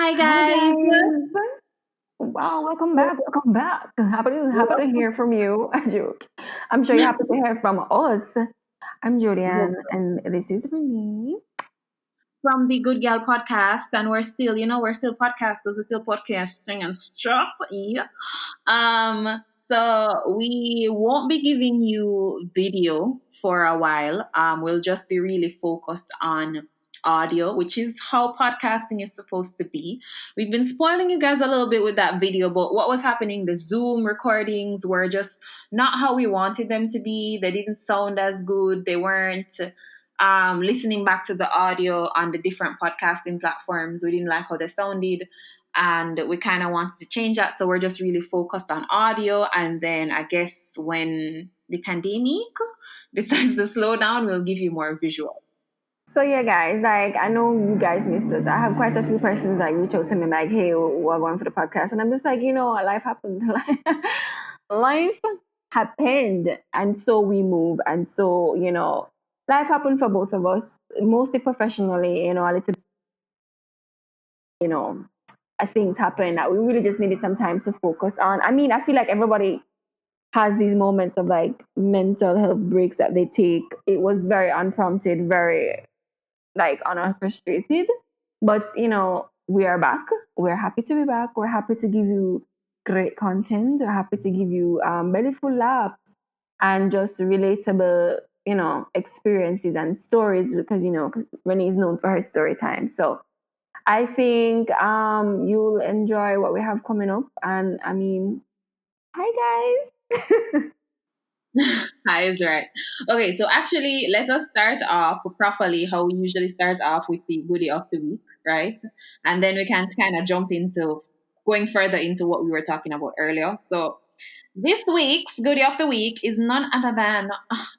Hi Hi guys. guys! Wow, welcome back. Welcome back. Happy to hear from you. A joke. I'm sure you're happy to hear from us. I'm Julian, Welcome and this is Renee. from the Goodgal Podcast, and we're still podcasters, we're still podcasting and stuff. Yeah. So we won't be giving you video for a while. We'll just be really focused on audio, which is how podcasting is supposed to be. We've been spoiling you guys a little bit with that video, but what was happening, the Zoom recordings were just not how we wanted them to be. They didn't sound as good. They weren't listening back to the audio on the different podcasting platforms. We didn't like how they sounded, and we kind of wanted to change that, so we're just really focused on audio. And then I guess when the pandemic decides to slow down, we'll give you more visual. So yeah, guys, like I know you guys missed us. I have quite a few persons that reach out to me like, "Hey, we're going for the podcast," and I'm just like, life happened. Life happened, and so we move, and so life happened for both of us, mostly professionally. A little, you know, things happen that we really just needed some time to focus on. I mean, I feel like everybody has these moments of like mental health breaks that they take. It was very unprompted, very like unorchestrated. But we are back. We're happy to be back. We're happy to give you great content. We're happy to give you bellyful laughs and just relatable, experiences and stories because Renee is known for her story time. So I think you'll enjoy what we have coming up. And I mean, hi guys. Hi, is right. Okay, so actually, let us start off properly how we usually start off with the goodie of the week, right? And then we can kind of jump into going further into what we were talking about earlier. So this week's goodie of the week is none other than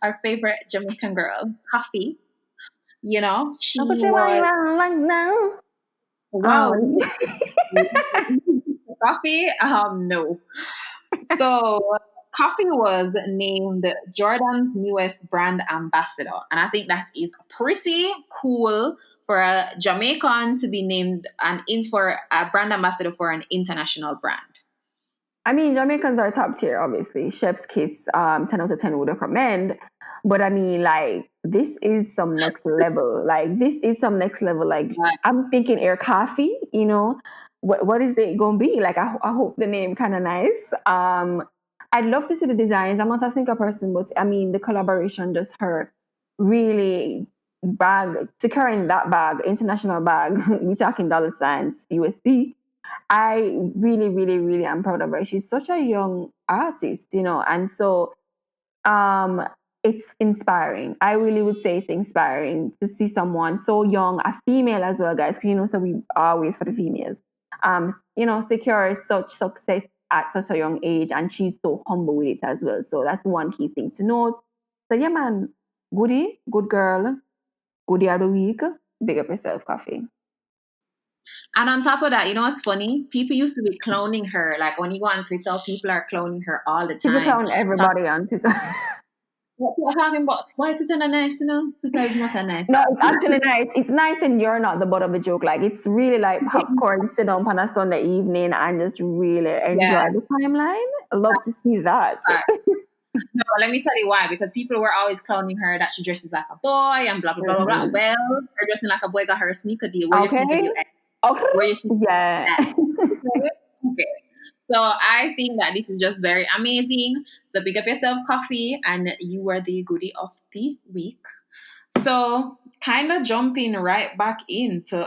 our favorite Jamaican girl, Koffee. I'll put She your money was around like now. wow. Um, Coffee? No. So Coffee was named Jordan's newest brand ambassador, and I think that is pretty cool for a Jamaican to be named an in for a brand ambassador for an international brand. I mean, Jamaicans are top tier, obviously. Chef's kiss, 10 out of 10 would recommend. But I mean, like, this is some next level. Like, this is some next level. Like, But I'm thinking Air Coffee, what is it going to be? Like, I hope the name kind of nice. I'd love to see the designs. I'm not a sneaker person, but I mean, the collaboration, just her really securing that bag, international bag. We're talking dollar signs, USD. I really, really, really am proud of her. She's such a young artist, and so um, it's inspiring. I really would say it's inspiring to see someone so young, a female as well, guys, because so we always for the females, secure such success at such a young age, and she's so humble with it as well. So that's one key thing to note. So yeah, man, goodie, good girl, goodie of the week. Big up yourself, Coffee. and on top of that, you know what's funny? People used to be cloning her. Like when you go on Twitter, people are cloning her all the People time. clown everybody on Twitter. We're talking about why Twitter not nice, Twitter is not a nice. No, it's actually nice. It's nice, and you're not the butt of the joke. Like it's really like popcorn, sit down on a Sunday evening and just really Yeah. enjoy the timeline. I love to see that. No, let me tell you why. Because people were always clowning her that she dresses like a boy and blah blah blah blah blah. Mhm. Well, her dressing like a boy got her a sneaker deal. Where your sneaker Okay. deal at? Okay. Where your sneaker Yeah. deal at? Okay. Okay. So I think that this is just very amazing. So pick up yourself coffee, and you are the goodie of the week. So kind of jumping right back into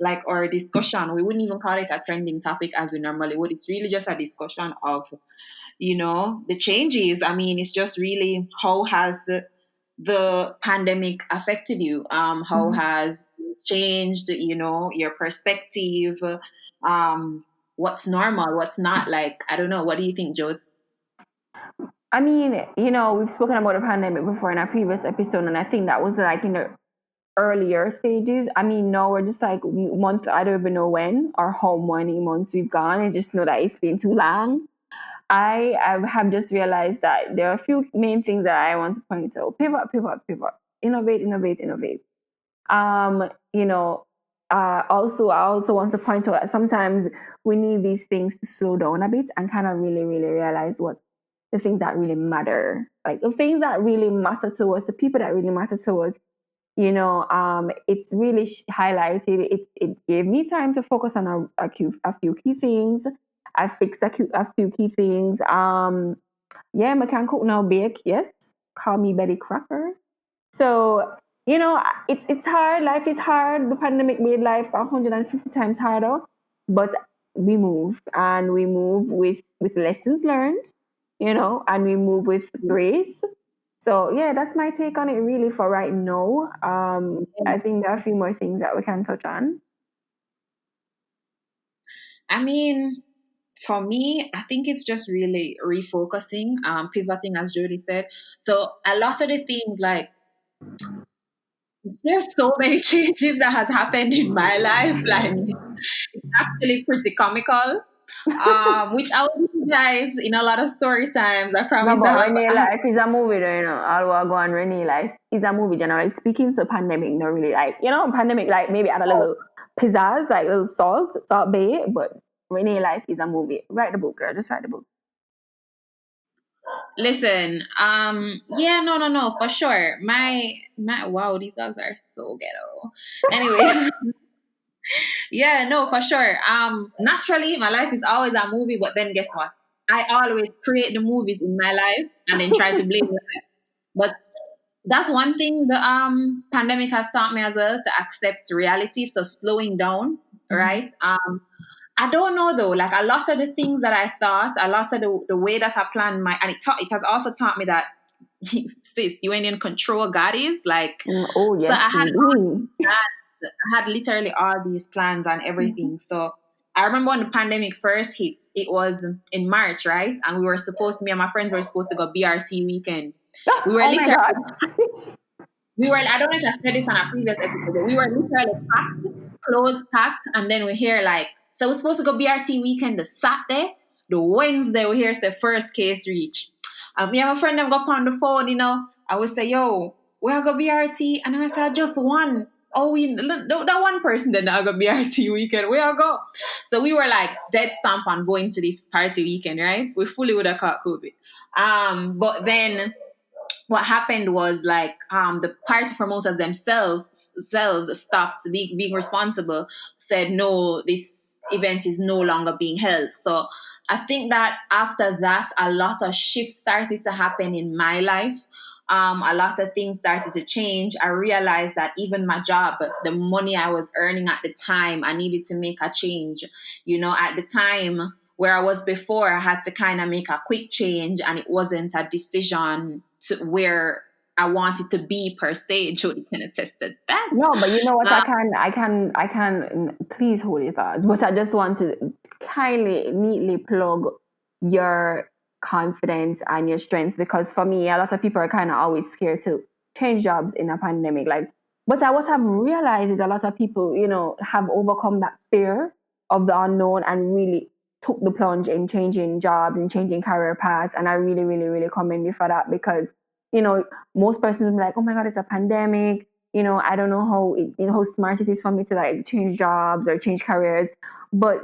like our discussion. We wouldn't even call it a trending topic as we normally would. It's really just a discussion of the changes. I mean, it's just really how has the pandemic affected you? How Mhm. has it changed, your perspective? What's normal, what's not? Like, I don't know. What do you think, Jodes? I mean, we've spoken about the pandemic before in our previous episode, and I think that was like in the earlier stages. I mean, no, we're just like month. I don't even know when or how many months we've gone. I just know that it's been too long. I have just realized that there are a few main things that I want to point out. Pivot, pivot, pivot. Innovate, innovate, innovate. Um, you know, also, I also want to point out that sometimes we need these things to slow down a bit and kind of really, really realize what the things that really matter, like the things that really matter to us, the people that really matter to us. It's really highlighted. It gave me time to focus on a few key things. I fixed a few key things. Yeah, I can cook now, bake. Yes, call me Betty Crocker. So, it's hard. Life is hard. The pandemic made life 150 times harder, but we move and we move with lessons learned, and we move with grace. So yeah, that's my take on it really for right now. I think there are a few more things that we can touch on. I mean, for me, I think it's just really refocusing, pivoting, as Jody said. So a lot of the things, like, there's so many changes that has happened in my life. Like, it's actually pretty comical. Which I will give you guys in a lot of story times. I No, promise but I Renee have Life is a movie, though, I'll go on Renee Life is a movie, generally speaking. So pandemic, not really like, pandemic, like maybe add a little pizzazz, like little salt bay, but Renee Life is a movie. Write the book, girl. Just write the book. listen. Yeah, no, for sure. My wow, these dogs are so ghetto. Anyways, yeah, no, for sure. Naturally, my life is always a movie, but then guess what? I always create the movies in my life and then try to blame life. But that's one thing the pandemic has taught me as well, to accept reality. So slowing down, right? I don't know though. Like, a lot of the things that I thought, a lot of the way that I planned and it has also taught me that, sis, you ain't in control. God is like. Oh So yes, indeed. I had literally all these plans and everything. So I remember when the pandemic first hit, it was in March, right? And me and my friends were supposed to go BRT weekend. We were Oh my literally, god. I don't know if I said this on a previous episode, but we were literally packed, clothes packed, and then we hear like, so we're supposed to go BRT weekend the Saturday, the Wednesday we hear the first case reach. Me and my friend them go up on the phone, I would say, yo, we are go BRT, and I said, just one. Oh, that one person that not go BRT weekend, where I go? So we were like dead stamp on going to this party weekend, right? We fully would have caught COVID. But then what happened was, like, the party promoters themselves stopped being responsible, said no, this event is no longer being held. So I think that after that, a lot of shifts started to happen in my life. A lot of things started to change. I realized that even my job, the money I was earning at the time, I needed to make a change. At the time where I was before, I had to kind of make a quick change, and it wasn't a decision to where I wanted to be per se. Jody can attest to that. No, but you know what? Uh, I can. Please hold your thoughts. But I just want to kindly, neatly plug your confidence and your strength, because for me, a lot of people are kind of always scared to change jobs in a pandemic. Like, but what I've realized is a lot of people, have overcome that fear of the unknown and really took the plunge in changing jobs and changing career paths. And I really, really, really commend you for that, because most persons will be like, oh my god, it's a pandemic. I don't know how smart it is for me to like change jobs or change careers. But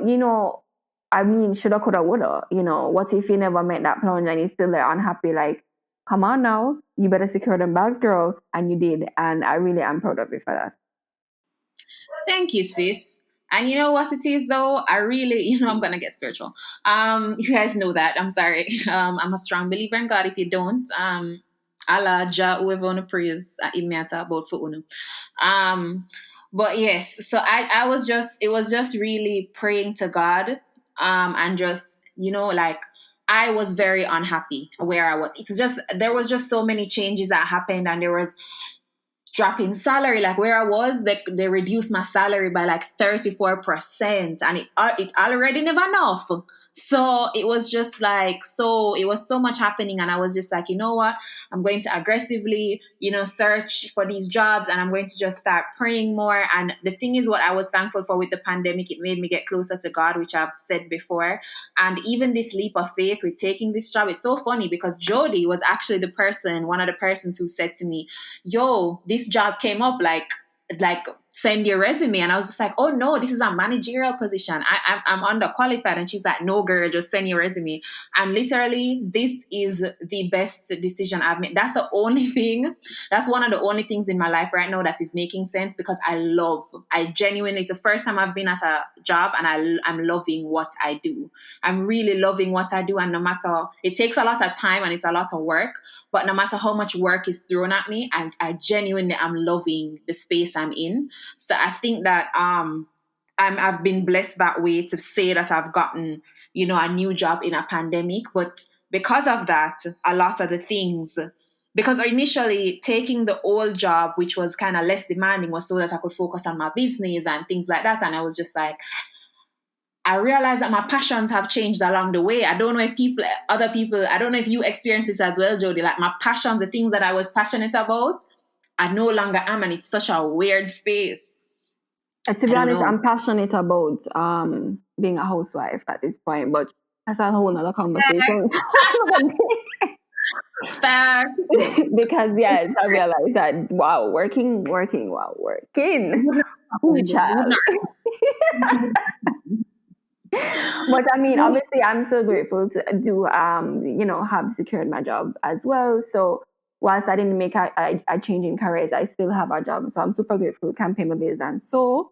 I mean, shoulda, coulda, woulda. What if you never met that plunge and you're still there unhappy? Like, come on now, you better secure them bags, girl. And you did, and I really am proud of you for that. Thank you, sis. And you know what it is though? I really, I'm gonna get spiritual. You guys know that. I'm sorry. I'm a strong believer in God. If you don't, Allah, Jah, whoever wanna praise, it matter about for uno. Um, but yes, so I was just, it was just really praying to God, and just, like, I was very unhappy where I was. It's just, there was just so many changes that happened, and there was drop in salary. Like, where I was, they reduced my salary by like 34%, and it already never enough. So it was just like, it was so much happening, and I was just like, you know what, I'm going to aggressively, search for these jobs, and I'm going to just start praying more. And the thing is, what I was thankful for with the pandemic, it made me get closer to God, which I've said before. And even this leap of faith with taking this job, it's so funny because Jody was actually one of the persons who said to me, yo, this job came up like send your resume. And I was just like, oh no, this is a managerial position. I'm underqualified. And she's like, no, girl, just send your resume. And literally, this is the best decision I've made. That's the only thing. That's one of the only things in my life right now that is making sense, because I genuinely, it's the first time I've been at a job and I'm loving what I do. I'm really loving what I do. And no matter, it takes a lot of time and it's a lot of work, but no matter how much work is thrown at me, I genuinely am loving the space I'm in. So I think that I've been blessed that way to say that I've gotten, a new job in a pandemic. But because of that, a lot of the things, because initially taking the old job, which was kind of less demanding, was so that I could focus on my business and things like that. And I was just like, I realized that my passions have changed along the way. I don't know if other people, I don't know if you experience this as well, Jodi. Like my passions, the things that I was passionate about, I no longer am, and it's such a weird space. To I be don't honest, know. I'm passionate about being a housewife at this point, but that's a whole nother conversation. Fact. Because yes, I realized that wow, working. Ooh, child. But I mean, obviously, I'm so grateful to do, have secured my job as well. So whilst I didn't make a change in careers, I still have a job. So I'm super grateful, can pay my bills, and so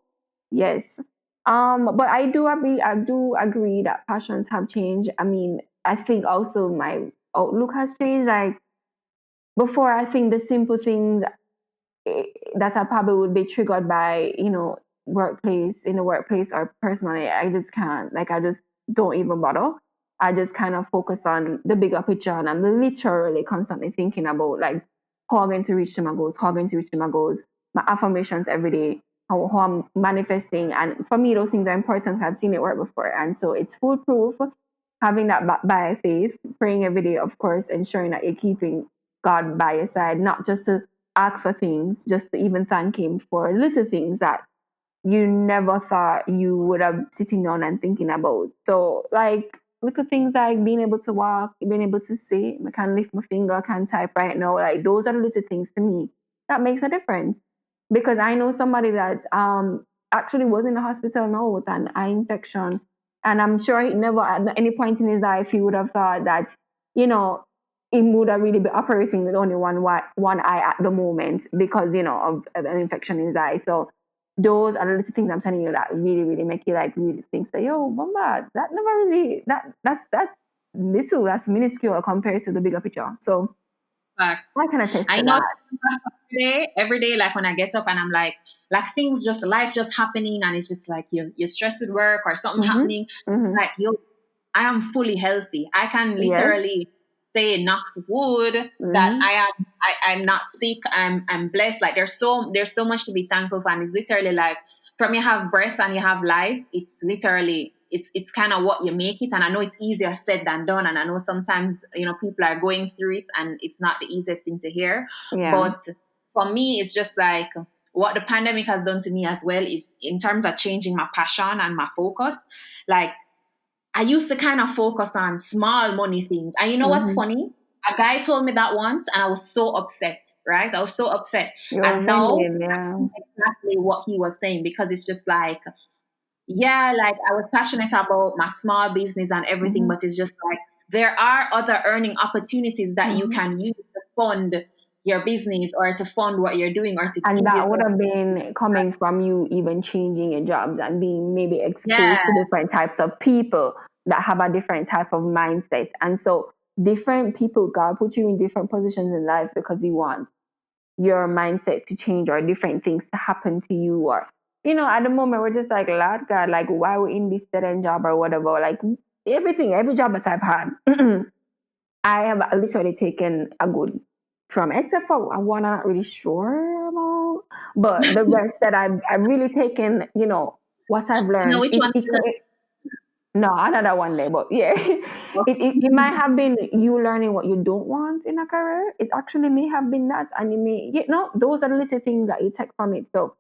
yes. But I do agree that passions have changed. I mean, I think also my outlook has changed. Like before, I think the simple things that I probably would be triggered by, workplace in the workplace or personally, I just can't. Like I just don't even bother. I just kind of focus on the bigger picture, and I'm literally constantly thinking about like how I'm going to reach to my goals, how I'm going to reach to my goals, my affirmations every day, how I'm manifesting. And for me, those things are important. I've seen it work before. And so it's foolproof having that by faith, praying every day, of course, ensuring that you're keeping God by your side, not just to ask for things, just to even thank Him for little things that you never thought you would have sitting down and thinking about. So, like little things like being able to walk, being able to see, I can lift my finger, I can type right now. Like those are the little things to me that makes a difference. Because I know somebody that actually was in the hospital now with an eye infection, and I'm sure he never at any point in his life he would have thought that you know he would have really be operating with only one eye at the moment because of an infection in his eye. So those are the little things I'm telling you that really, really make you like really think, say, yo, Bomba, that never really that's little, that's minuscule compared to the bigger picture. So Facts. I can attest I to know that. every day, like when I get up and I'm like things just life just happening, and it's just like you're stressed with work or something Mm-hmm. happening. Mm-hmm. Like yo, I am fully healthy. I can Yes. literally say knocks wood that Mm-hmm. I'm not sick. I'm blessed. Like there's so much to be thankful for, and it's literally like from you have breath and you have life. It's literally it's kind of what you make it. And I know it's easier said than done, and I know sometimes people are going through it, and it's not the easiest thing to hear. Yeah. But for me, it's just like what the pandemic has done to me as well is in terms of changing my passion and my focus. Like I used to kind of focus on small money things. And you know what's Mm-hmm. funny? A guy told me that once and I was so upset, right? I was so upset. You're And now offended, yeah. I know exactly what he was saying, because it's just like, yeah, like I was passionate about my small business and everything, Mm-hmm. but it's just like there are other earning opportunities that you Mm-hmm. can use to fund your business or to fund what you're doing or to And keep that would yourself. have been coming from you even changing your jobs and being maybe Yeah, exposed to different types of people that have a different type of mindset. And so different people, God put you in different positions in life because He wants your mindset to change or different things to happen to you. Or, at the moment we're just like, Lord God, like why we're in this dead end job or whatever. Like every job that I've had, I have literally taken a good from, except for one I'm not really sure about. But the rest that I've really taken, what I've you know learned. which one? No, another one day, but yeah, it might have been you learning what you don't want in a career. It actually may have been that, and it may, those are the little things that you take from it. So,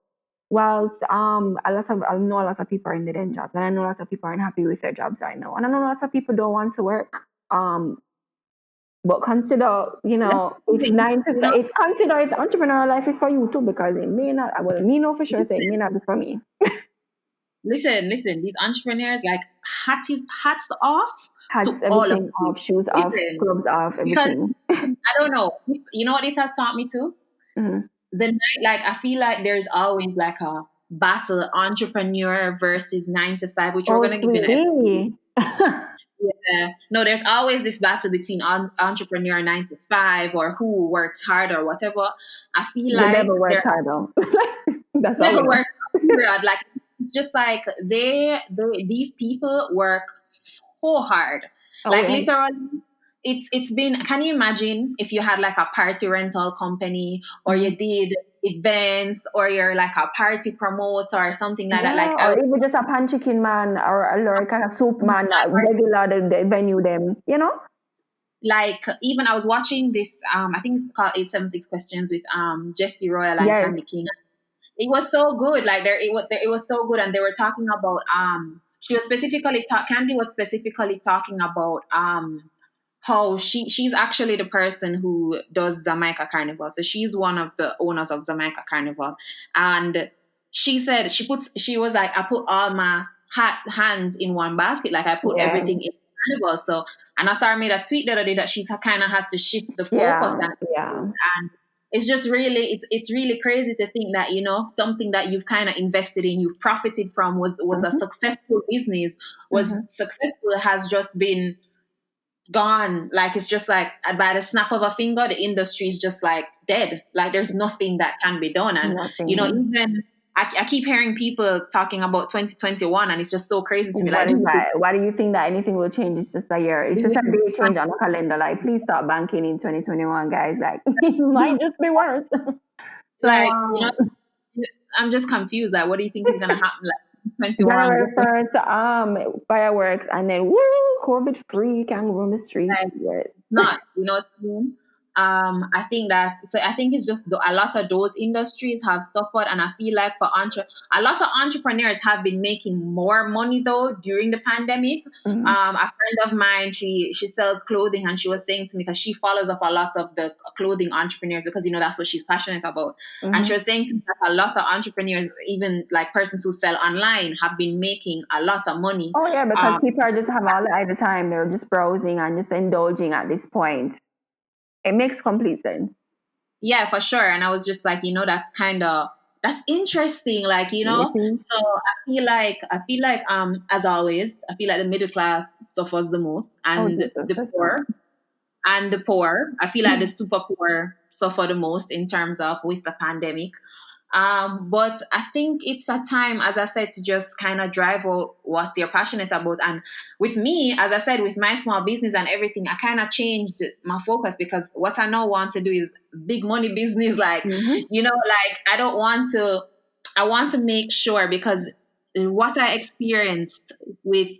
whilst I know a lot of people are in dead end jobs, and I know lots of people aren't happy with their jobs right now, and I know lots of people don't want to work. But consider, if consider it entrepreneurial life is for you too, because it may not, well, me know for sure say it may not be for me. Listen, these entrepreneurs, like, hats off to Hats, all of everything you. off, shoes off, Listen, gloves off, because everything. I don't know. You know what this has taught me too? Mhm. The night, like, I feel like there's always like a battle, entrepreneur versus 9 to 5, which we're Oh, gonna give in an episode. sweetie. Yeah. No, there's always this battle between entrepreneur 9 to 5 or who works hard or whatever. I feel The like devil works there hard though. That's all we never know. works period. Like, it's just like these people work so hard. Oh Like, yeah. literally, it's been, can you imagine if you had like a party rental company, or Mhm. you did events, or you're like a party promoter or something like that? Like, Yeah, or even just a pan chicken man or like a soup man that regular the venue them, like, even I was watching this, I think it's called 876 Questions with Jesse Royal and Yes. Candy King. It was so good. Like, it was so good, and they were talking about she was specifically Candy was specifically talking about how she's actually the person who does Jamaica Carnival. So she's one of the owners of Jamaica Carnival, and she said she was like, I put all my hands in one basket. Like, I put Yeah. everything in Carnival. So, and I saw her made a tweet the other day that she's kind of had to shift the focus, Yeah. Yeah. and it's just really, it's really crazy to think that, something that you've kind of invested in, you've profited from, was a Mhm. successful business, was Mhm. successful, has just been gone. Like, it's just like, by the snap of a finger, the industry is just like dead. Like, there's nothing that can be done. And Nothing. even I keep hearing people talking about 2021, and it's just so crazy to me. Like, What is that? Why do you think that anything will change? It's just a year. It's just a day change on a calendar. Like, please stop banking in 2021, guys. Like, it might just be worse. So, like, I'm just confused. Like, what do you think is gonna happen? Like, 21 January going, 1st, fireworks, and then woo, COVID free, can roam the streets. like, Yeah. not, what I mean? I think it's just a lot of those industries have suffered, and I feel like a lot of entrepreneurs have been making more money though during the pandemic. Mhm. A friend of mine, she sells clothing, and she was saying to me, because she follows up a lot of the clothing entrepreneurs, because that's what she's passionate about, and she Mhm. was saying to me that a lot of entrepreneurs, even like persons who sell online, have been making a lot of money. Oh, yeah, because people are just have all the idle time. They're just browsing and just indulging at this point. It makes complete sense. Yeah, for sure. And I was just like, that's interesting. Like, It is. so I feel like as always, I feel like the middle class suffers the most, Oh, and Jesus, the that's not. poor, I feel like the super poor suffer the most in terms of with the pandemic. But I think it's a time, as I said, to just kind of drive what you're passionate about. And with me, as I said, with my small business and everything, I kind of changed my focus, because what I now want to do is big money business. Like, Mhm. like, I want to make sure, because what I experienced with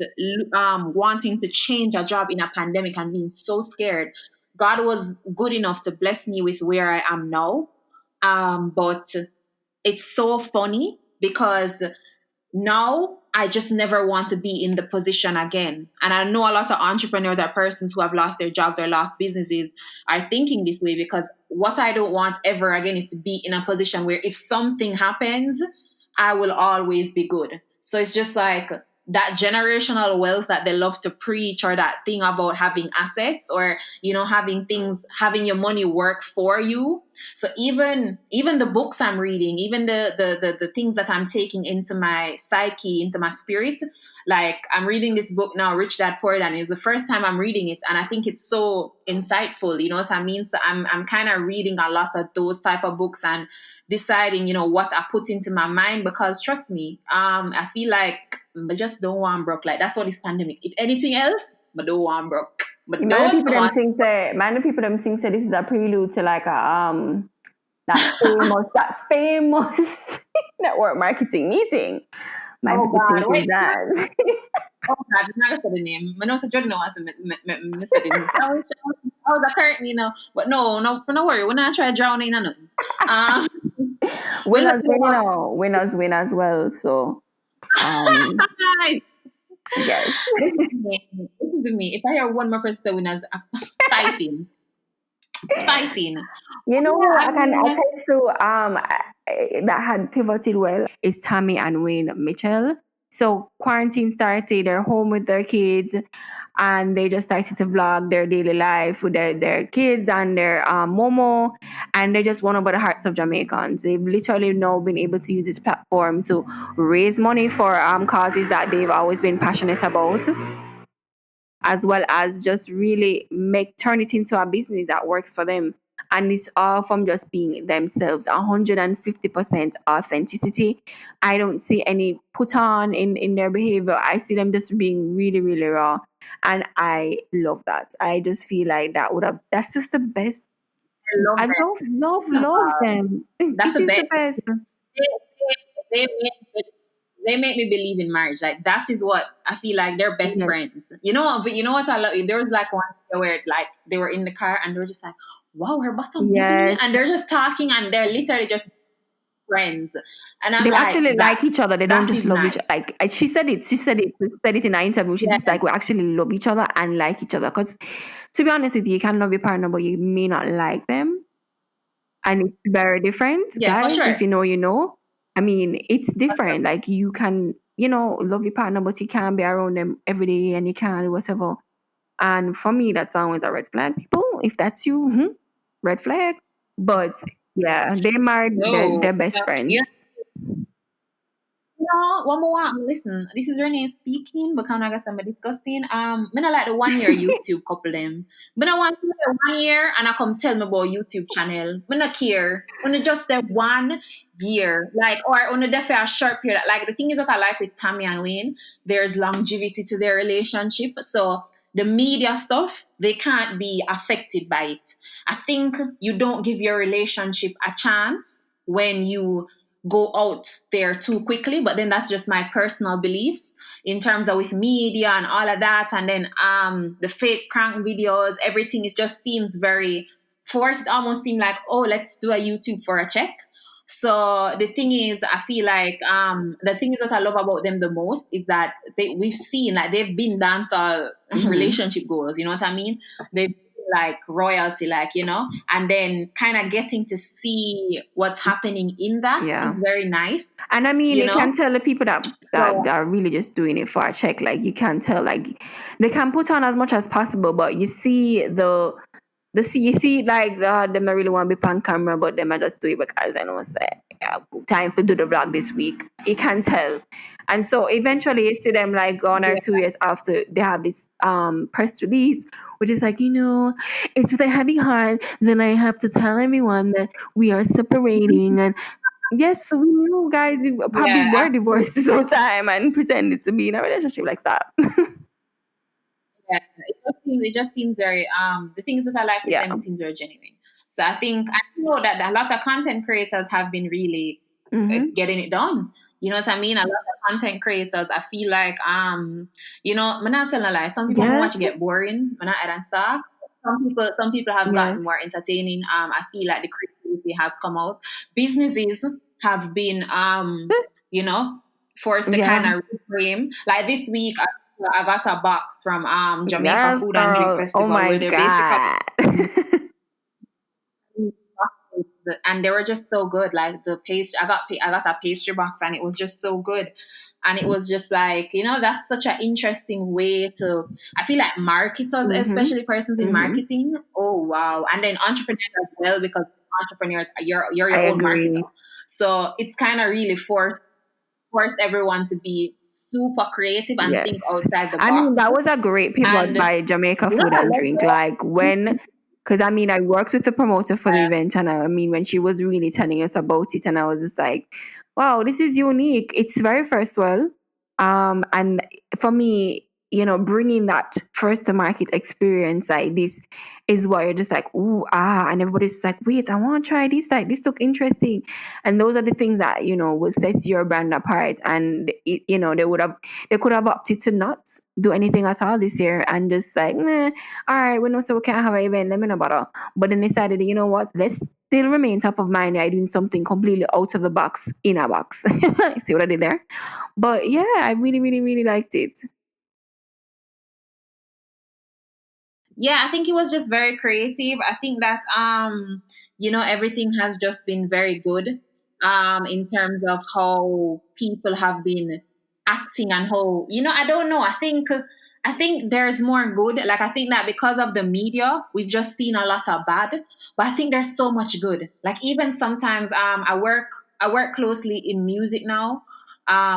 wanting to change a job in a pandemic and being so scared, God was good enough to bless me with where I am now. But it's so funny, because now I just never want to be in the position again. And I know a lot of entrepreneurs or persons who have lost their jobs or lost businesses are thinking this way, because what I don't want ever again is to be in a position where if something happens, I will always be good. So it's just like that generational wealth that they love to preach, or that thing about having assets, or having your money work for you. So even the books I'm reading, even the things that I'm taking into my psyche, into my spirit, like, I'm reading this book now, Rich Dad Poor Dad, and it's the first time I'm reading it, and I think it's so insightful. You know what I mean? So I'm kind of reading a lot of those type of books, and deciding, what I put into my mind, because trust me, I feel like I just don't want broke. Like, that's what this pandemic. If anything else, but don't want broke. But don't want. Many people them think say this is a prelude to like a that famous network marketing meeting. My Oh people God, think is wait. that. Oh God, I'm not gonna say the name. I know so Jordan wants to say the name. I was currently, but no worry. We're not trying to drown in nothing. Um, we'll Winners win, winners win as well. So yes. Listen to me. If I hear one more person say winners, I'm fighting. Fighting. You know Yeah, who I I can mean, attest to that had pivoted well is Tammy and Wayne Mitchell. So quarantine started, they're home with their kids and they just started to vlog their daily life with their kids and their Momo, and they just won over the hearts of Jamaicans. They've literally now been able to use this platform to raise money for causes that they've always been passionate about, as well as just really make turn it into a business that works for them. And it's all from just being themselves, 150% authenticity. I don't see any put on in their behavior. I see them just being really, really raw. And I love that. I just feel like that's just the best. I love I them. love them. That's This the is the best. best. They make me believe in marriage. Like that is what I feel like they're best Yes. friends. You know, but you know what I love? There was like one where like they were in the car and they were just like, "Wow, her bottom biggie," Yes. and they're just talking and they're literally just friends. And I'm They like, actually like each other. They don't that just is love each. nice. Like she said it in an interview. She's Yeah, just like we actually love each other and like each other. Because to be honest with you, you can love your partner, but you may not like them, and it's very different, yeah, for guys. If sure. you know, you know. I mean, it's different. Like you can, love your partner, but you can't be around them every day, and you can't whatever. And for me, that's always a red flag. People, if that's you, red flag. But yeah, they married. No, They're best you friends. no, one more one. Listen, this is Renee speaking, but can I guess I'm disgusting. Me not like the 1 year YouTube couple them. Me not want to the 1 year and I come tell me about YouTube channel. Me not care. When just the 1 year, like or on the there for a short period. Like the thing is that I like with Tammy and Wayne, there's longevity to their relationship. So the media stuff, they can't be affected by it. I think you don't give your relationship a chance when you go out there too quickly, but then that's just my personal beliefs in terms of with media and all of that, and then the fake prank videos, everything is just seems very forced, almost seem like, oh, let's do a YouTube for a check. So the thing is, I feel like the thing is what I love about them the most is that we've seen like they've been dancehall Mm-hmm. relationship goals, you know what I mean? They've like royalty, like, you know, and then kind of getting to see what's happening in that is Yeah. very nice, And I mean, you you can know. tell the people that So are really just doing it for a check. Like you can tell, like they can put on as much as possible, but you see you see like them not really want to be on camera, but them I just do it because I know say yeah, time to do the vlog this week. You can tell, and so eventually you see them like 1 or 2 years after they have this press release, which is like it's with a heavy heart. Then I have to tell everyone that we are separating, and yes, we knew guys you probably yeah, were divorced absolutely. this whole time and pretended to be in a relationship like that. Yeah, it just seems very the things that I like with Yeah. them, it seems very genuine. So I know that a lot of content creators have been really Mm-hmm. getting it done. You know what I mean? A lot of content creators, I feel like I'm not telling a lie. Some people more watch Yes. get boring when I add and talk. Some people have gotten Yes. more entertaining. I feel like the creativity has come out. Businesses have been you know, forced to Yeah. kind of reframe. Like this week I got a box from Jamaica Yes, Food and Drink girl. Oh Festival my where they're basically God. and they were just so good. Like the pastry, I got a pastry box and it was just so good. And it was just like, you know, that's such an interesting way to, I feel like marketers, Mm-hmm. especially persons in Mm-hmm. marketing. Oh wow. And then entrepreneurs as well, because entrepreneurs you're I your own agree. marketer. So it's kind of really forced everyone to be super creative and think Yes. outside the I mean, box. that was a great pivot And by Jamaica you know, Food I and love Drink. it. Like because I mean, I worked with the promoter for the event, and I mean, when she was really telling us about it, and I was just like, wow, this is unique. It's very first world. And for me, bringing that first to market experience like this is what you're just like, ooh, and everybody's just like, wait, I want to try this. Like, this look interesting. And those are the things that, will set your brand apart. And, they could have opted to not do anything at all this year and just like, meh, all right, we know so we can't have an event, let me know bother. But then they decided, you know what, let's still remain top of mind by doing something completely out of the box, in a box. See what I did there? But yeah, I really, really, really liked it. Yeah, I think it was just very creative. I think that everything has just been very good in terms of how people have been acting and how, I don't know. I think there's more good. Like, I think that because of the media, we've just seen a lot of bad, but I think there's so much good. Like, even sometimes I work closely in music now.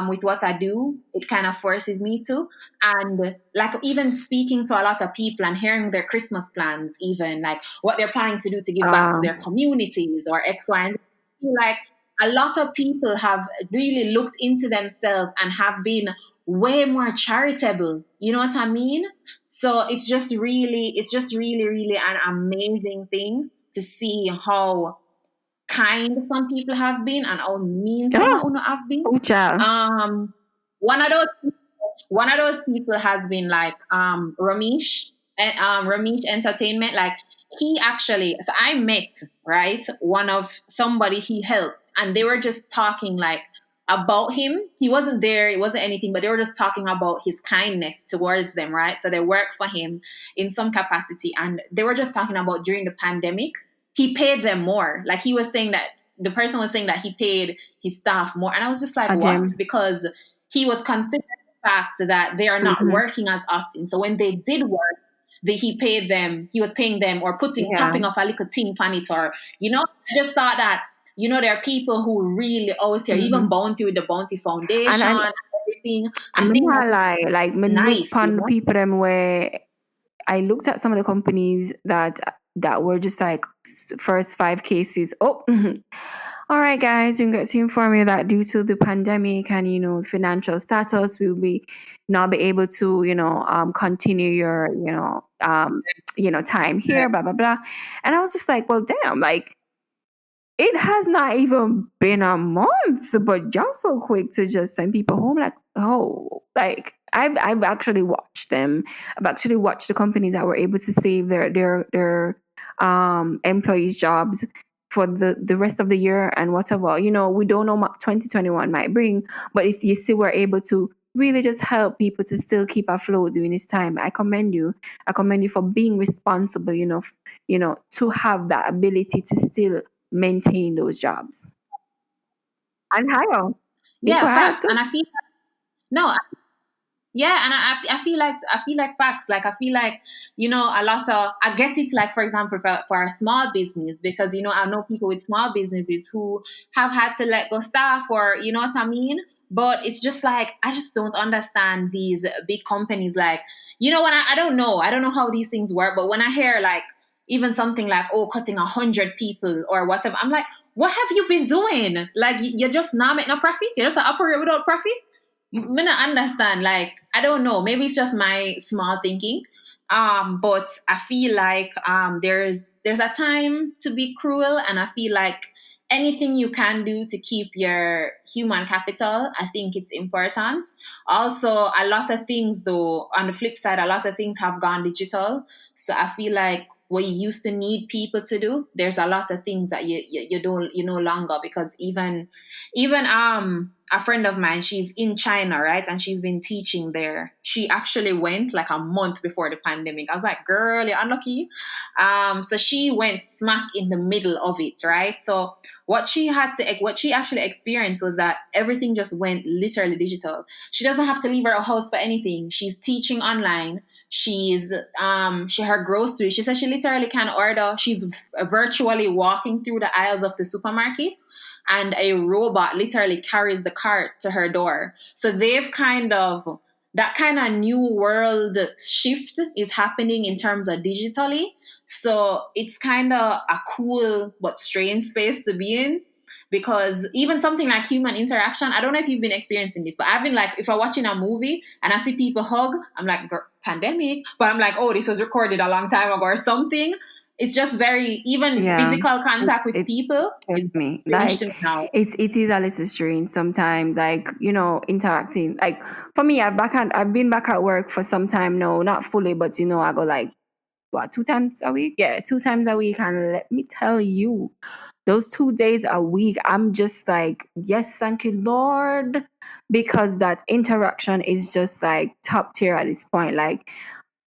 With what I do, it kind of forces me to, and like, even speaking to a lot of people and hearing their Christmas plans, even like what they're planning to do to give back to their Um, communities or X, Y, and Z. Like, a lot of people have really looked into themselves and have been way more charitable. You know what I mean? So it's just really, really an amazing thing to see how kind some people have been and how mean some oh, of them have been. oh, child. Um, one of those people has been like Ramesh Entertainment. Like, he actually, so I met, right, one of somebody he helped, and they were just talking like about him. He wasn't there, it wasn't anything, but they were just talking about his kindness towards them, right? So they work for him in some capacity, and they were just talking about during the pandemic, he paid them more. Like, he was saying that the person was saying that he paid his staff more, and I was just like, A what? gym. Because he was considering fact that they are not Mm-hmm. working as often. So when they did work, he was paying them or putting Yeah. topping up a little thing on it, or I just thought that there are people who really always here, Mm-hmm. even Bounty with the Bounty Foundation And and everything. I I'm think not that is like me look nice, upon the people them where I looked at some of the companies that were just like first 5 cases. Oh, all right, guys, we got to inform you that due to the pandemic and financial status, we'll be not be able to continue your time here, blah blah blah. And I was just like, well, damn, like it has not even been a month, but y'all so quick to just send people home. Like, oh, like I've actually watched them. I've actually watched the companies that were able to save their employees' jobs for the rest of the year and whatever. We don't know what 2021 might bring, but if you still were able to really just help people to still keep afloat during this time, I commend you. I commend you for being responsible. To have that ability to still maintain those jobs and hire. yeah, People hire facts. too. And I feel no, yeah, and I feel like facts. Like, I feel like a lot of, I get it. Like, for example, for a small business, because I know people with small businesses who have had to let go staff, or you know what I mean. But it's just like, I just don't understand these big companies. Like, when I don't know how these things work, but when I hear like even something like, oh, cutting 100 people or whatever, I'm like, what have you been doing? Like, you're just not making no profit. You're just operate without profit. Me not understand. Like, I don't know. Maybe it's just my small thinking. But I feel like there's a time to be cruel, and I feel like anything you can do to keep your human capital, I think it's important. Also, a lot of things, though, on the flip side, a lot of things have gone digital. So I feel like what you used to need people to do, there's a lot of things that you don't, you no longer, because even a friend of mine, she's in China, right? And she's been teaching there. She actually went like a month before the pandemic. I was like, girl, you're unlucky. So she went smack in the middle of it, right? So what she actually experienced was that everything just went literally digital. She doesn't have to leave her house for anything. She's teaching online. She her groceries. She says she literally can order. She's virtually walking through the aisles of the supermarket, and a robot literally carries the cart to her door. So they've kind of, that kind of new world shift is happening in terms of digitally. So it's kind of a cool but strange space to be in, because even something like human interaction, I don't know if you've been experiencing this, but I've been like, if I'm watching a movie and I see people hug, I'm like, pandemic, but I'm like, oh, this was recorded a long time ago or something. It's just very, even Yeah, physical contact with it people is scares me. strange to me Like now. it is a little strange sometimes. Like interacting. Like for me, I've been back at work for some time now, not fully, but I go like what 2 times a week? Yeah, 2 times a week, and let me tell you, those 2 days a week, I'm just like, yes, thank you, Lord, because that interaction is just like top tier at this point. Like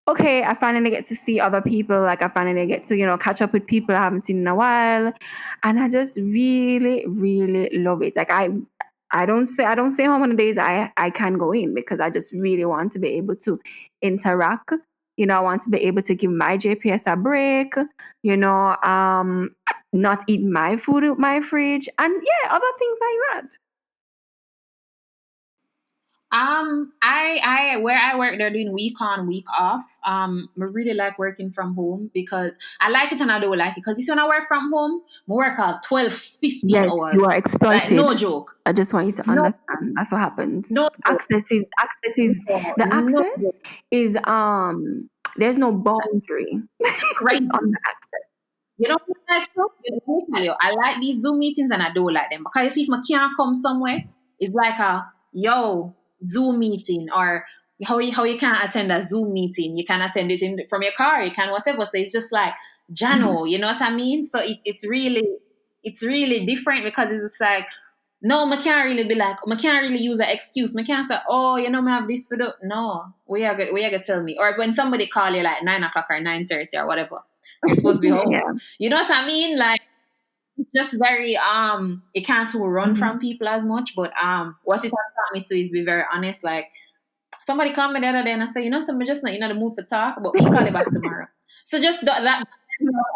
okay, I finally get to see other people. Like I finally get to, catch up with people I haven't seen in a while. And I just really, really love it. Like I don't say how many days I can go in because I just really want to be able to interact. I want to be able to give my JPS a break, not eat my food with my fridge and yeah, other things like that. I where I work, they're doing week on, week off. I really like working from home because I like it and I don't like it. Because this when I work from home, I work out 12, 15 Yes, you are hours. Like exploited. no joke. I just want you to No, understand. That's what happens. no joke. Access is No, the no access joke. is there's no boundary on Crazy. the access. You know what I like? Let me tell you, I like these Zoom meetings and I don't like them because you see, if I can't come somewhere, it's like a yo Zoom meeting or how you can't attend a Zoom meeting. You can attend it from your car. You can whatever. So it's just like Mhm. Jano. You know what I mean? So it's really different because it's just like no, I can't really be like, I can't really use an excuse. I can't say, oh, I have this for the. No, we are gonna tell me. Or when somebody call you like 9 o'clock or 9:30 or whatever, you're supposed to be home. Yeah. You know what I mean? Like, it's just very you can't run Mhm. from people as much. But what it has taught me to is be very honest. Like somebody called me the other day and I said, somebody just not in the mood to talk, but me call you back tomorrow. So just that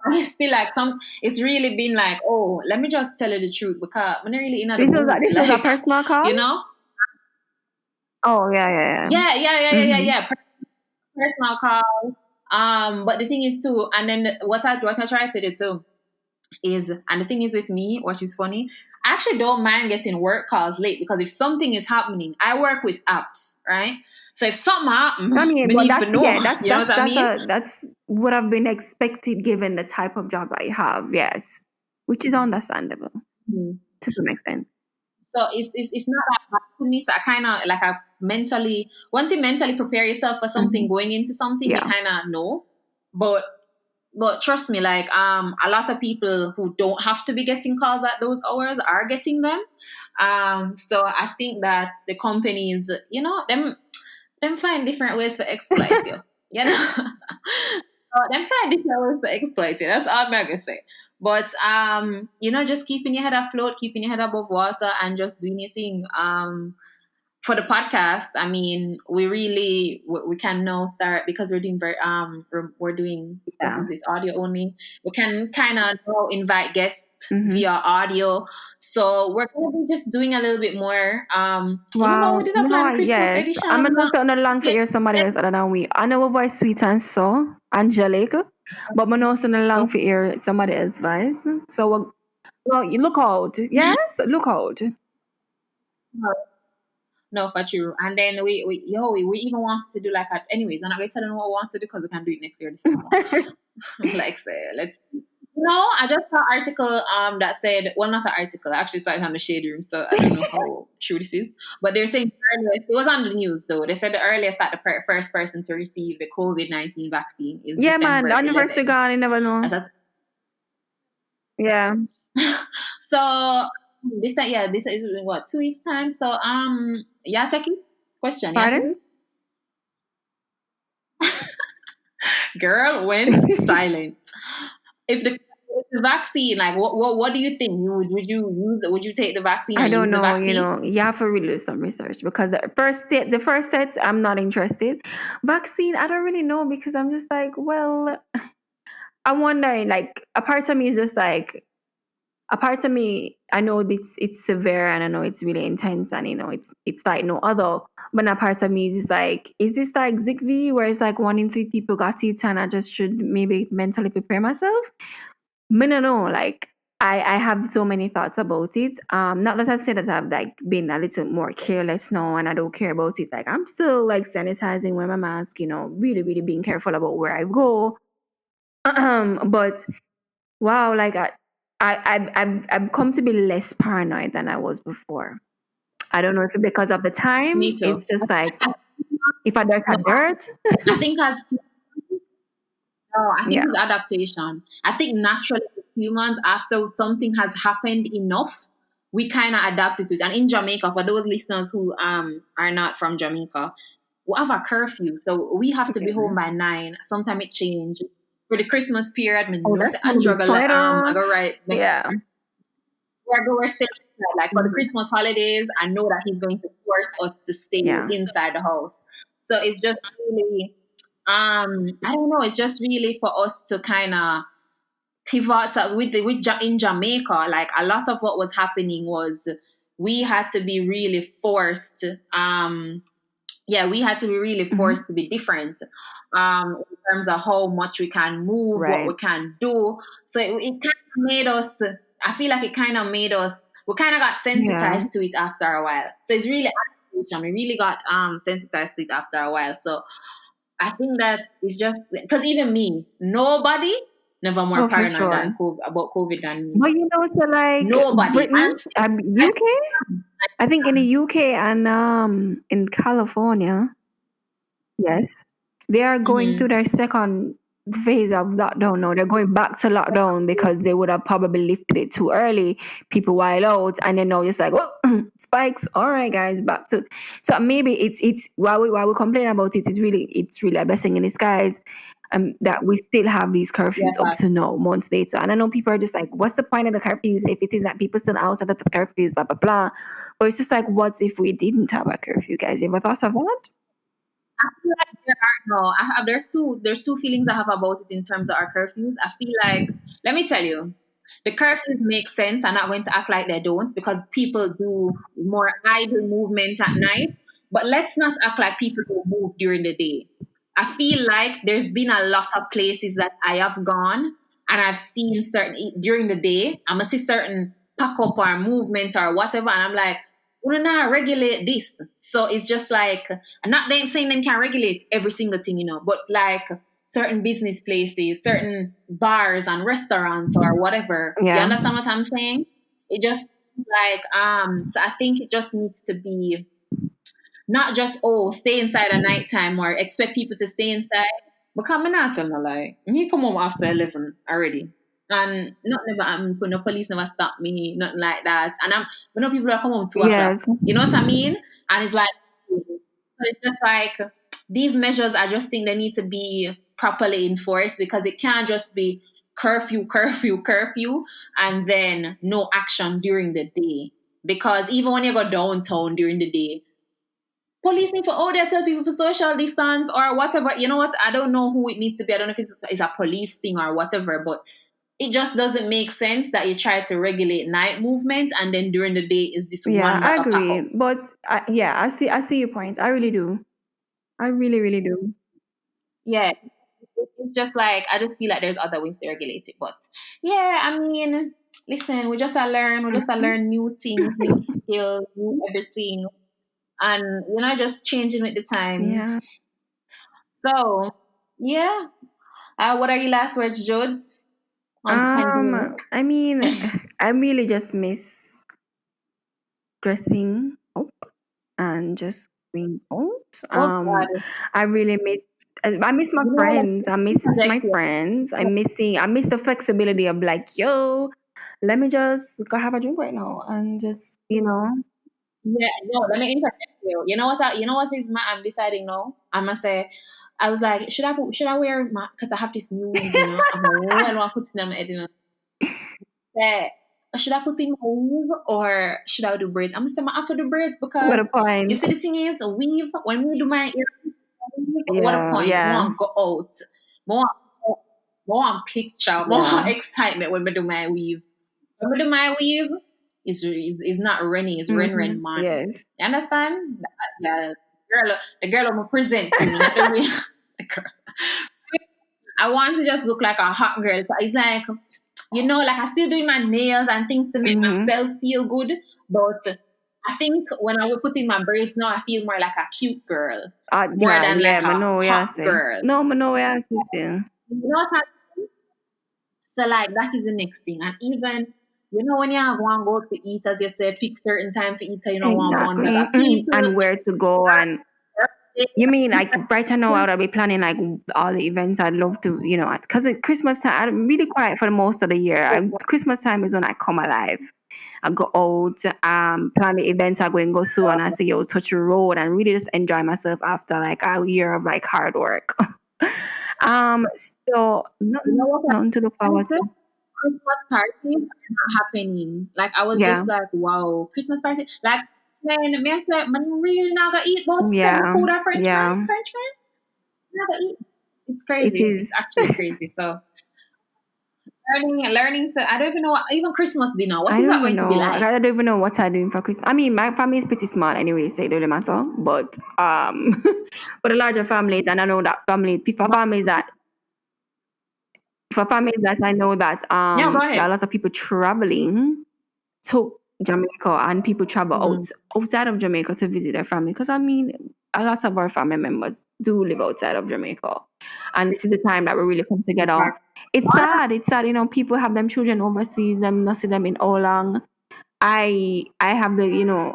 it's still like it's really been like, oh, let me just tell you the truth because I'm not really in the This was a, mood. this was a Like, personal call. you know? Oh yeah, yeah, Yeah, yeah, yeah, yeah. yeah, yeah, Hmm. yeah. Personal call. But the thing is too, and then what I try to do too is, and the thing is with me, which is funny, I actually don't mind getting work calls late because if something is happening, I work with apps, right? So if something I happen, mean, me but need to that's know. yeah, that's You know that's what I that's mean? a that's would have been expected given the type of job that you have. Yes, which is understandable Mhm. to some extent. So it's not that bad to me. So I kind of like I mentally once you mentally prepare yourself for something Hmm. going into something, you Yeah. kind of know. But trust me, like a lot of people who don't have to be getting calls at those hours are getting them. So I think that the companies, them find different ways to exploit you. You know, them find different ways to exploit you. That's all I'm gonna say. But just keeping your head afloat, keeping your head above water, and just doing your thing. For the podcast, I mean, we can now start because we're doing very we're doing what Yeah. is this audio only. We can kind of now invite guests Hmm. via audio. So we're gonna be just doing a little bit more. You remember Wow. we did a plan Christmas Yes. edition I'm of not so long for something? hear somebody else other than we. I know a voice sweet and so angelic, but I'm not so long for hear somebody else's voice. So well, you look out. Yes, look out. No, for true. And then we even want to do like anyways. I'm not gonna tell them what we want to do because we can do it next year December. Like say let's no, I just saw an article that said, well, not an article, I actually saw it on the shade room, so I don't know how true this is, but they're saying the earliest, it was on the news though, they said the earliest that the first person to receive the COVID-19 vaccine is Yeah, man. December The anniversary 11th. gone. You never know. That's Yeah. so this is in what 2 weeks time. So yeah, take it. Question, yeah, take Pardon? it. Girl went silent. If the vaccine, like what do you think? Would you take the vaccine or I don't use the know. vaccine? You have to really do some research because the first set, I'm not interested. Vaccine, I don't really know because I'm just like, well, I'm wondering. Like, a part of me is just like, a part of me, I know it's severe and I know it's really intense and it's like no other. But a part of me is just like, is this like Zigvi where it's like 1 in 3 people got it and I just should maybe mentally prepare myself? Me no know. Like, I have so many thoughts about it. Not that I say that I've like been a little more careless now and I don't care about it. Like, I'm still like sanitizing, wearing my mask, really, really being careful about where I go. But wow, like I've come to be less paranoid than I was before. I don't know if it's because of the Me time. too. It's just like if I dirt, I No, dirt. I think as no, I think Yeah. it's adaptation. I think naturally as humans, after something has happened enough, we kind of adapted to it. And in Jamaica, for those listeners who are not from Jamaica, we have a curfew, so we have to be home Yeah. by 9. Sometimes it change. For the Christmas period, I Oh, know say that's gonna Andrew be I tighter. go right Yeah. we're still inside. Like for the Mhm. Christmas holidays, I know that he's going to force us to stay Yeah. inside the house. So it's just really I don't know, it's just really for us to kind of pivot. So in Jamaica, like a lot of what was happening was we had to be really forced we had to be really Hmm. forced to be different in terms of how much we can move, what Right. we can do. So it kind of made us, I feel like it kind of made us, we kind of got Yeah. sensitized to it after a while. So it's really adaptation. We really got sensitized to it after a while. So I think that it's just because even me, nobody never more Oh, for paranoid sure. than about COVID than me. But so like Nobody. Britain, I, UK. I think in the UK and in California, yes, they are going through mhm. their second phase of lockdown now. They're going back to lockdown because they would have probably lifted it too early. People wild out, and then now it's like, oh, spikes. All right, guys, back to. So maybe it's while we complain about it, it's really a blessing in disguise. That we still have these curfews up Yeah. to now, months later. And I know people are just like, what's the point of the curfews if it is that people still out of the curfews, blah, blah, blah. But it's just like, what if we didn't have a curfew, guys? You ever thought of that? I feel like there are no. I have there's two feelings I have about it in terms of our curfews. I feel like let me tell you, the curfews make sense. I'm not going to act like they don't because people do more idle movement at night. But let's not act like people don't move during the day. I feel like there's been a lot of places that I have gone and I've seen certain during the day. I'm gonna see certain pack up or movement or whatever, and I'm like, we don't know regulate this. So it's just like I'm not them saying them can regulate every single thing, but like certain business places, certain bars and restaurants or whatever. You Yeah. understand what I'm saying? It just like so I think it just needs to be not just stay inside at nighttime or expect people to stay inside. Because I'm not telling a lie. Me come home after 11 already. And not never no police never stop me, nothing like that. And but no people are come home 2 o'clock. Yes. You know what I mean? And it's like so it's just like these measures I just think they need to be properly enforced because it can't just be curfew, curfew, curfew, and then no action during the day. Because even when you go downtown during the day, police need for there tell people for social distance or whatever. You know what? I don't know who it needs to be. I don't know if it's a police thing or whatever, but it just doesn't make sense that you try to regulate night movement and then during the day is this Yeah, one I that a pack up. agree. But yeah, I see your point. I really do. I really, really do. Yeah, it's just like I just feel like there's other ways to regulate it. But yeah, I mean, listen, we just a Mhm. learn new things, new skills, new everything, and just changing with the Yeah. times. So yeah, what are your last words, Jodes, on the pandemic? I mean, I really just miss dressing up and just going out. Oh God, I really miss my you know, friends. I let's miss my interject here. friends. I miss the flexibility of like, yo, let me just go have a drink right now and just. Yeah, no, let me interject you. You know what is my I'm deciding now. I must say, I was like, should I wear my because I have this new weave, I'm like, oh, I want to put it in my head, Say, should I put in my weave or should I do braids? I'm gonna say my after the braids What a because you point. see the thing is weave when we do my earrings, what a Yeah, point. yeah, More go out, more more picture, more yeah. excitement when we do my weave. When we do my weave, is not Rennie, it's Ren man. Yes. You understand? The the girl I'm present to me, not the real the girl. I want to just look like a hot girl. It's like, like I still doing my nails and things to make Mm-hmm. myself feel good. But I think when I would put in my braids now, I feel more like a cute girl, more Yeah, than yeah, like a Mano, yeah, hot see. girl. No, Mano, yeah, see. You know what I mean? So like that is the next thing. And even when you want to go to eat, as you said, pick certain time to eat, want one Exactly. bag of people. And where to go and you mean like right now I would be planning like all the events I'd love to, because at Christmas time I'm really quiet for the most of the year. Christmas time is when I come alive. I go out, plan the events I'm going to go to, and I say, yo, touch the road and really just enjoy myself after like a year of like hard work. um, so You know what? nothing to look forward to. Christmas parties are not happening. Like I was Yeah, just like, wow, Christmas party. Like man, me I said, man, really not gonna eat about seven yeah, food or French man, yeah. French man. Not gonna eat. It's It crazy. It's is. actually crazy. So learning to. I don't even know what even Christmas dinner. What I is don't that even going to be know. like? I don't even know what I'm doing for Christmas. I mean, my family is pretty small anyway, so it doesn't matter. But for the larger families, and I know that for families that I know that Yeah, go there are ahead. lots of people traveling to Jamaica and people travel Mm, outside of Jamaica to visit their family. Because I mean, a lot of our family members do live outside of Jamaica, and this is the time that we really come together. exactly. It's sad. It's sad. You know, people have them children overseas, them not see them in how long. I have the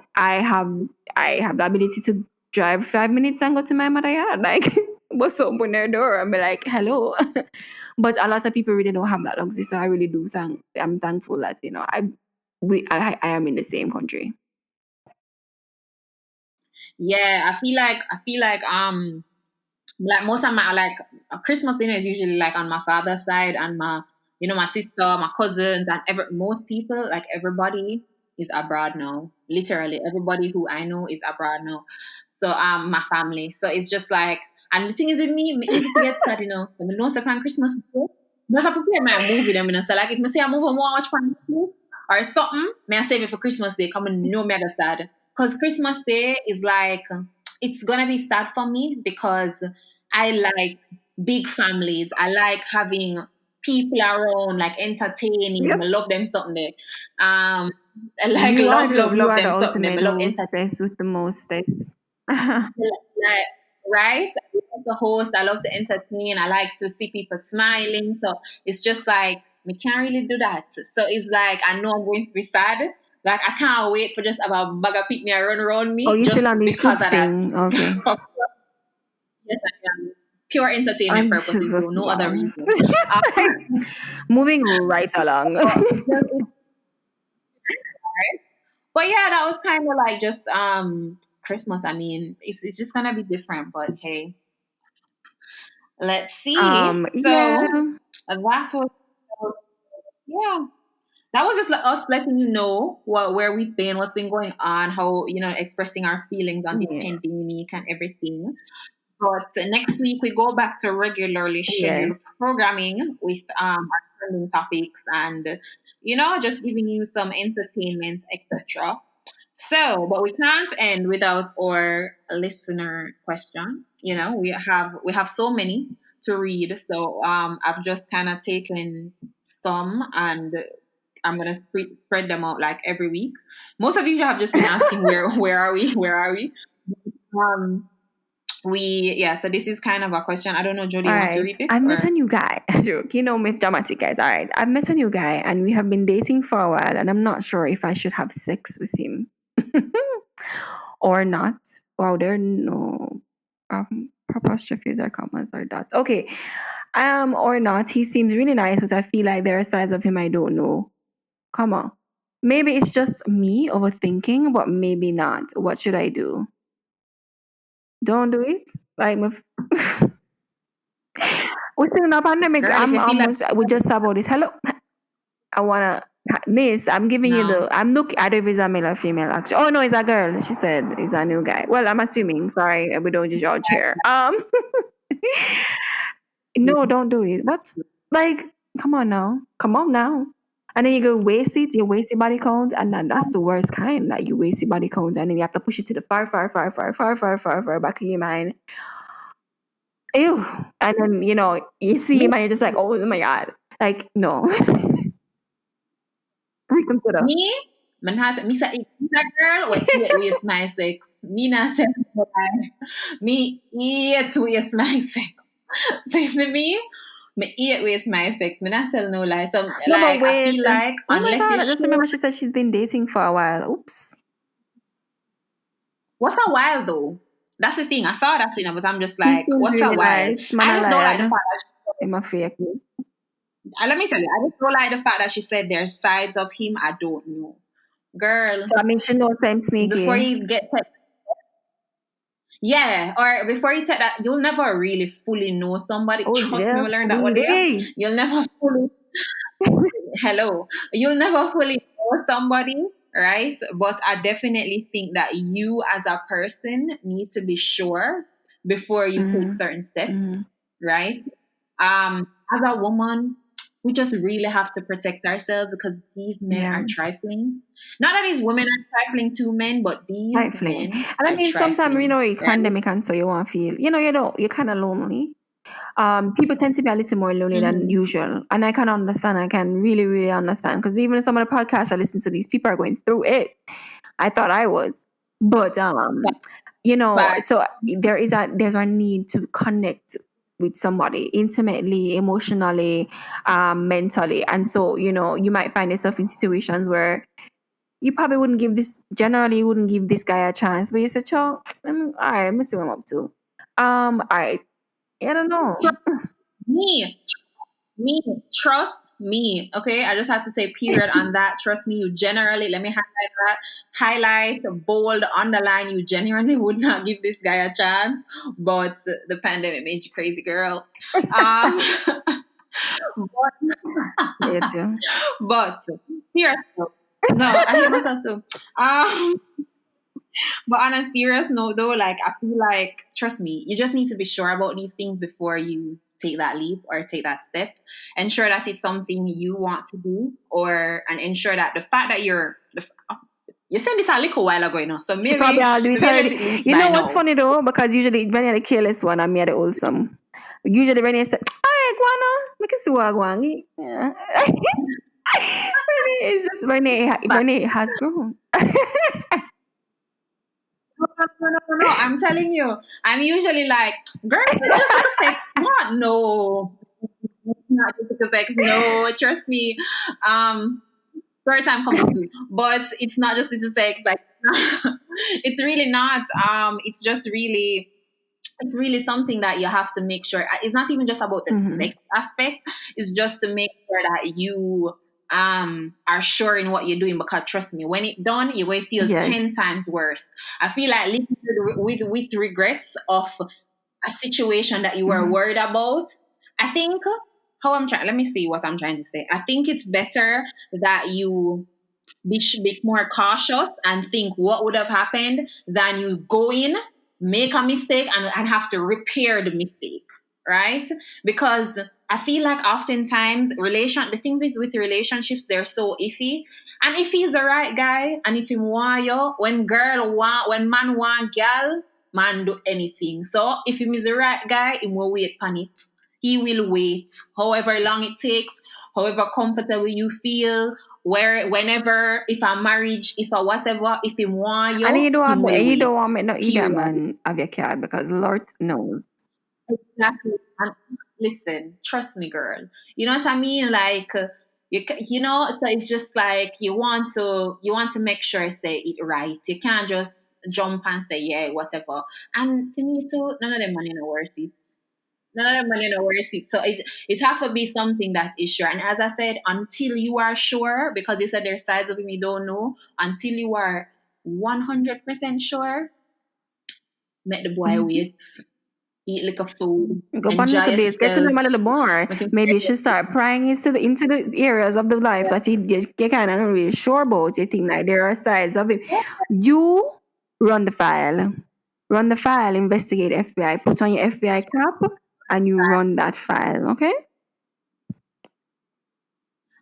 I have the ability to drive 5 minutes and go to my mother yard. Like bust open their door and be like, hello. But a lot of people really don't have that luxury. So I really do I'm thankful that, I am in the same country. Yeah, I feel like most of my like Christmas dinner is usually like on my father's side and my sister, my cousins, and most people like everybody is abroad now. Literally everybody who I know is abroad now. So my family. So it's just like and the thing is with me easy to get sad, So me know say on Christmas Day, because I prepare my movie them, So like if me say I move on watch pan or something, may I save it for Christmas Day, come and no mega sad. Because Christmas Day is like it's gonna be sad for me because I like big families. I like having people around, like entertaining. I Yep. love them something there. I like love, love, You love are the them something there. I ultimate love entertaining. hostess with the mostest. Like, right? I love to host. I love to entertain. I like to see people smiling. So it's just like we can't really do that. So it's like I know I'm going to be sad. Like I can't wait for just about bag of pick me and run around Oh, me you still on just these because kids of that. thing. Okay. Yes, I am. Pure entertainment I'm purposes, though, just no other wow. reason. Uh, Moving right along. but yeah, that was kind of like just Christmas. I mean, it's just gonna be different, but hey, let's see. Yeah. So that was yeah. That was just like us letting you know where we've been, what's been going on, how expressing our feelings on this Yeah. pandemic and everything. But next week we go back to regularly Yes. scheduled programming with our trending topics and just giving you some entertainment, etc. So, but we can't end without our listener question. We have so many to read, so I've just kind of taken some and I'm gonna spread them out like every week. Most of you have just been asking where are we, where are we? Um, so this is kind of a question. I don't know, Jody, All you want to right. read this I've met a or new guy. Joke. You know me, dramatic guys. All right. I've met a new guy and we have been dating for a while and I'm not sure if I should have sex with him or not. Wow, there are no apostrophes or commas or dots. Okay. Or not. He seems really nice, but I feel like there are sides of him I don't know. Come on. Maybe it's just me overthinking, but maybe not. What should I do? Don't do it. Like, we're still in a pandemic. girl, if you feel like We just saw about this. Hello, I wanna, miss. I'm giving you no, the. I'm looking. I don't know if it's a male or female. Actually, oh no, it's a girl. She said it's a new guy. Well, I'm assuming. Sorry, we don't judge here. No, don't do it. What? Like, come on now. Come on now. And then you go waste it, you waste your body count, and then that's the worst kind. Like you waste your body count, and then you have to push it to the far back of your mind. Ew. And then, you see him me, and you're just like, oh my God. Like, no. Reconsider. me, man has me say that girl we eat waste my sex. Me not tell you no lie. Me eat waste my sex. So you see me eat waste my sex. Me not tell no lie. So No, but like I wait. feel like Oh my unless God. you're I just sure. remember she said she's been dating for a while. Oops. What a while though. That's the thing. I saw that thing, but I'm just He like, seems what a really while. nice. Man, I I just don't like the lied. fact that In my fake. let me tell you, I just don't like the fact that she said there's sides of him I don't know. girl, So I mean, she knows I'm before sneaky. you get yeah, or before you take that, you'll never really fully know somebody. Oh, Trust me, Jeff, we learned that one day. Weedy. You'll never fully hello. You'll never fully know somebody, right? But I definitely think that you as a person need to be sure before you take Mm-hmm. certain steps, Mm-hmm. right? As a woman, we just really have to protect ourselves because these men Yeah. are trifling. Not that these women are trifling to men, but these Trifling. men And I are mean, sometimes, you trifling, know, you right? pandemic and so you want to feel, you don't, you're kind of lonely. People tend to be a little more lonely than Mm-hmm. usual. And I can understand. I can really, really understand. Because even some of the podcasts I listen to, these people are going through it. I thought I was. But, But so there's a need to connect with somebody intimately, emotionally, mentally. And so, you might find yourself in situations where you probably generally you wouldn't give this guy a chance, but you said, "Cho, all right, let me see what I'm up to." All right, I don't know. me, me, trust me. Okay, I just had to say period on that. Trust me, you generally, let me highlight that, highlight, bold, underline. You genuinely would not give this guy a chance, but the pandemic made you crazy, girl. Um, Yeah, too. but seriously, no, I hate myself too. Um, but on a serious note, though, like I feel like, trust me, you just need to be sure about these things before you take that leap or take that step. Ensure that it's something you want to do, and ensure that the fact that you said this a little while ago, so She probably all do it maybe let already. it loose You by know what's now. funny though? Because usually when you're the careless one, I'm the wholesome. Usually when you say, "All right, Guana, make it see what I want." Yeah. Renee is just But Renee has grown. no, I'm telling you, I'm usually like, girl, not just like a sex. What? No, not just like a sex. No, trust me. Um, Third time coming soon. But it's not just into sex. Like it's really not. It's really something that you have to make sure. It's not even just about the Mm-hmm. sex aspect. It's just to make sure that you are sure in what you're doing. Because trust me, when it's done, you will feel Yes. 10 times worse. I feel like living with regrets of a situation that you were Mm-hmm. worried about. I think how I'm trying. Let me see what I'm trying to say. I think it's better that you be more cautious and think what would have happened than you go in, make a mistake, and have to repair the mistake, right? Because I feel like oftentimes the things is with relationships, they're so iffy. And if he's the right guy and if he want you, when man want girl, man do anything. So if he is the right guy, he will wait on it. He will wait however long it takes, however comfortable you feel, whenever, if a marriage, if a whatever, if him want And you, him will you don't wait. want me not either Period. man have your card because Lord knows. Exactly. And listen, trust me, girl. You know what I mean? Like so it's just like you want to make sure say it right. You can't just jump and say yeah, whatever. And to me too, none of them money not worth it. None of them money not worth it. So it have to be something that is sure. And as I said, until you are sure, because you said there's sides of him you don't know, until you are 100% sure, make the boy Mm-hmm. wait, eat like a food, Go on enjoy little days, get to know yourself, him a little more. make him Maybe you should start prying into the areas of the life that you kind of not really sure about. You think like there are sides of it. You run the file. Run the file, investigate FBI, put on your FBI cap, and you run that file, okay?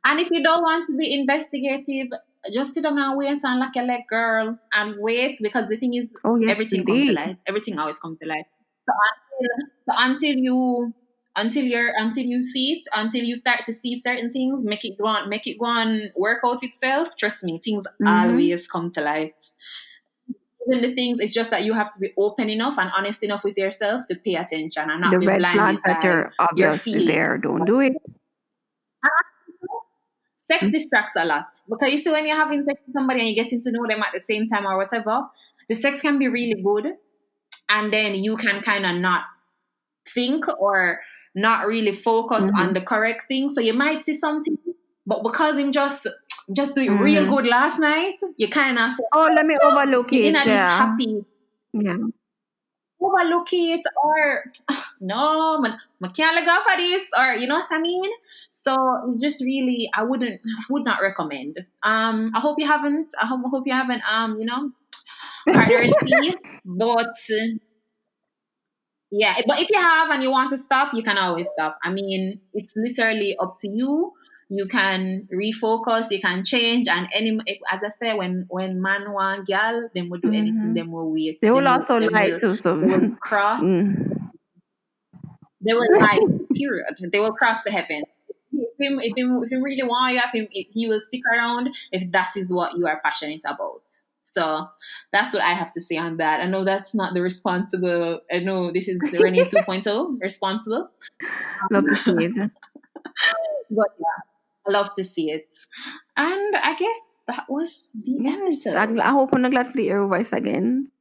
And if you don't want to be investigative, just sit down and wait and lock your leg, girl, and wait because the thing is, Oh, yes, everything come to indeed. light. Everything always comes to light. So until you see it, until you start to see certain things, make it go on, work out itself. Trust me, things Mm-hmm. always come to light. Even the things, it's just that you have to be open enough and honest enough with yourself to pay attention and not The be red flags blinded that by are your obviously feeling. there, don't do it. Sex distracts a lot because you see when you're having sex with somebody and you're getting to know them at the same time or whatever, the sex can be really good, and then you can kind of not think or not really focus Mm-hmm. on the correct thing. So you might see something, but because him just just do it real Mm-hmm. good last night, you kind of say, Oh, let me overlook you're in it. at this Yeah. happy, Yeah. overlook it, or no, I can't let go for this, or you know what I mean. So it's just really, I would not recommend. I hope you haven't cracked the Red Sea, but yeah, but if you have and you want to stop, you can always stop. I mean, it's literally up to you. You can refocus, you can change, and as I say, when man want gal, then will do anything. Mm-hmm. Them will wait. They will also lie too, They so will cross. mm. They will light. Period. They will cross the heaven. If him really want you, if he will stick around if that is what you are passionate about. So that's what I have to say on that. I know that's not the responsible. I know this is the Renee 2.0 responsible, Love to see it. but yeah, I love to see it. And I guess that was the Yes, episode. I hope I'm glad for the air voice again.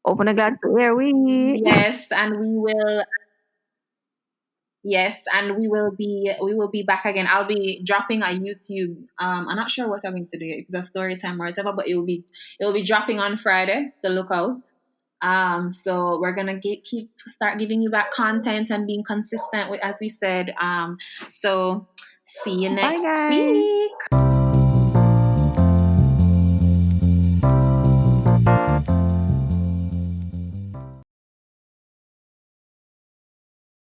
Open a glad to hear we. Yes, and we will. Yes, and we will be back again. I'll be dropping a YouTube. I'm not sure what I'm going to do, if it's a story time or whatever, but it will be dropping on Friday. So look out. So we're gonna keep start giving you back content and being consistent with, as we said. So see you Bye, next guys. week.